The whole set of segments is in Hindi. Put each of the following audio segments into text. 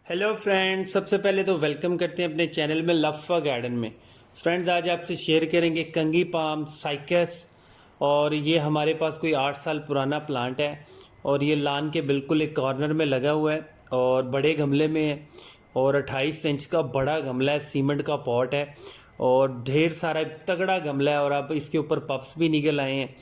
हेलो फ्रेंड्स, सबसे पहले तो वेलकम करते हैं अपने चैनल में लव फॉर गार्डन में। फ्रेंड्स, आज आपसे शेयर करेंगे कंगी पाम साइकस। और ये हमारे पास कोई 8 साल पुराना प्लांट है और ये लान के बिल्कुल एक कॉर्नर में लगा हुआ है और बड़े गमले में है और 28 इंच का बड़ा गमला है, सीमेंट का पॉट है और ढेर सारा तगड़ा गमला है और अब इसके ऊपर पप्स भी निकल आए हैं।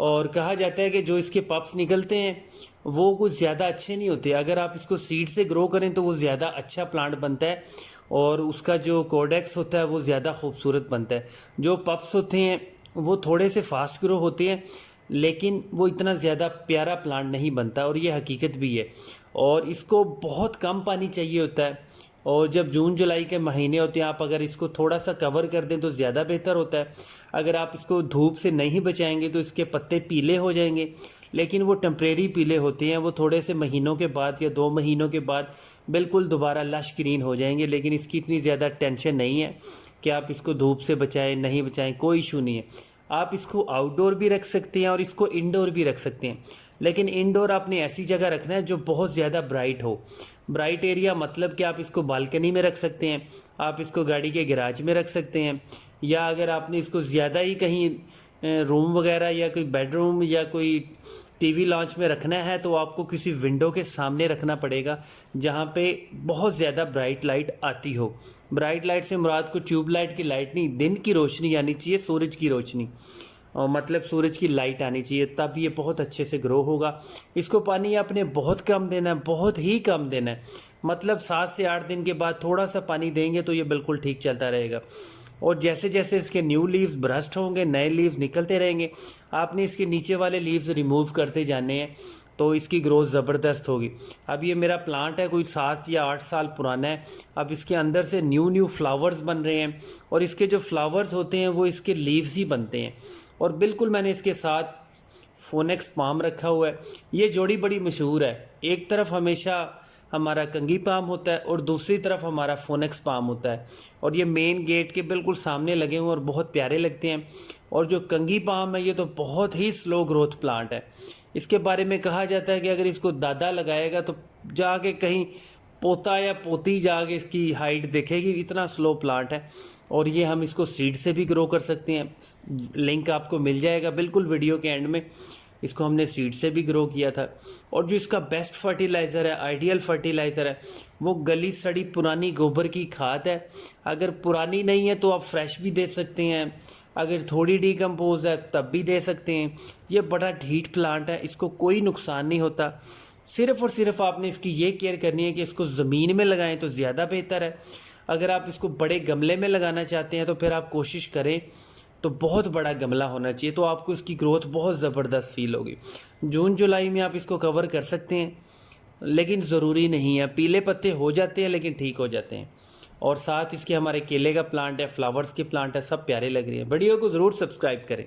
और कहा जाता है कि जो इसके पप्स निकलते हैं वो कुछ ज़्यादा अच्छे नहीं होते। अगर आप इसको सीड से ग्रो करें तो वो ज़्यादा अच्छा प्लांट बनता है और उसका जो कोडेक्स होता है वो ज़्यादा खूबसूरत बनता है। जो पप्स होते हैं वो थोड़े से फास्ट ग्रो होते हैं लेकिन वो इतना ज़्यादा प्यारा प्लांट नहीं बनता और ये हकीकत भी है। और इसको बहुत कम पानी चाहिए होता है और जब जून जुलाई के महीने होते हैं आप अगर इसको थोड़ा सा कवर कर दें तो ज़्यादा बेहतर होता है। अगर आप इसको धूप से नहीं बचाएंगे तो इसके पत्ते पीले हो जाएंगे, लेकिन वो टेम्परेरी पीले होते हैं, वो थोड़े से महीनों के बाद या 2 महीनों के बाद बिल्कुल दोबारा लश ग्रीन हो जाएंगे। लेकिन इसकी इतनी ज़्यादा टेंशन नहीं है कि आप इसको धूप से बचाएं नहीं बचाएं, कोई इशू नहीं है। आप इसको आउटडोर भी रख सकते हैं और इसको इंडोर भी रख सकते हैं, लेकिन इंडोर आपने ऐसी जगह रखना है जो बहुत ज़्यादा ब्राइट हो। ब्राइट एरिया मतलब कि आप इसको बालकनी में रख सकते हैं, आप इसको गाड़ी के गैराज में रख सकते हैं, या अगर आपने इसको ज़्यादा ही कहीं रूम वगैरह या कोई बेडरूम या कोई टीवी लॉन्च में रखना है तो आपको किसी विंडो के सामने रखना पड़ेगा जहाँ पे बहुत ज़्यादा ब्राइट लाइट आती हो। ब्राइट लाइट से मुराद को ट्यूब लाइट की लाइट नहीं, दिन की रोशनी आनी चाहिए, सूरज की रोशनी, और मतलब सूरज की लाइट आनी चाहिए, तब ये बहुत अच्छे से ग्रो होगा। इसको पानी आपने बहुत कम देना है, बहुत ही कम देना है, मतलब 7 से 8 दिन के बाद थोड़ा सा पानी देंगे तो ये बिल्कुल ठीक चलता रहेगा। और जैसे जैसे इसके न्यू लीव्स ब्रस्ट होंगे, नए लीव्स निकलते रहेंगे, आपने इसके नीचे वाले लीव्स रिमूव करते जाने हैं तो इसकी ग्रोथ ज़बरदस्त होगी। अब ये मेरा प्लांट है कोई 7 या 8 साल पुराना है। अब इसके अंदर से न्यू फ्लावर्स बन रहे हैं और इसके जो फ्लावर्स होते हैं वो इसके लीव्स ही बनते हैं। और बिल्कुल मैंने इसके साथ फोनेक्स पाम रखा हुआ है। ये जोड़ी बड़ी मशहूर है, एक तरफ हमेशा हमारा कंगी पाम होता है और दूसरी तरफ हमारा फोनेक्स पाम होता है और ये मेन गेट के बिल्कुल सामने लगे हुए और बहुत प्यारे लगते हैं। और जो कंगी पाम है ये तो बहुत ही स्लो ग्रोथ प्लांट है। इसके बारे में कहा जाता है कि अगर इसको दादा लगाएगा तो जाके कहीं पोता या पोती जाके इसकी हाइट देखेगी, इतना स्लो प्लांट है। और ये हम इसको सीड से भी ग्रो कर सकते हैं, लिंक आपको मिल जाएगा बिल्कुल वीडियो के एंड में। इसको हमने सीड से भी ग्रो किया था। और जो इसका बेस्ट फर्टिलाइज़र है, आइडियल फर्टिलाइज़र है, वो गली सड़ी पुरानी गोबर की खाद है। अगर पुरानी नहीं है तो आप फ्रेश भी दे सकते हैं, अगर थोड़ी डिकम्पोज है तब भी दे सकते हैं। ये बड़ा ढीठ प्लांट है, इसको कोई नुकसान नहीं होता। सिर्फ़ और सिर्फ आपने इसकी ये केयर करनी है कि इसको ज़मीन में लगाएं तो ज़्यादा बेहतर है। अगर आप इसको बड़े गमले में लगाना चाहते हैं तो फिर आप कोशिश करें तो बहुत बड़ा गमला होना चाहिए, तो आपको इसकी ग्रोथ बहुत ज़बरदस्त फील होगी। जून जुलाई में आप इसको कवर कर सकते हैं, लेकिन ज़रूरी नहीं है। पीले पत्ते हो जाते हैं लेकिन ठीक हो जाते हैं। और साथ इसके हमारे केले का प्लांट है, फ्लावर्स के प्लांट है, सब प्यारे लग रहे हैं। वीडियो को ज़रूर सब्सक्राइब करें।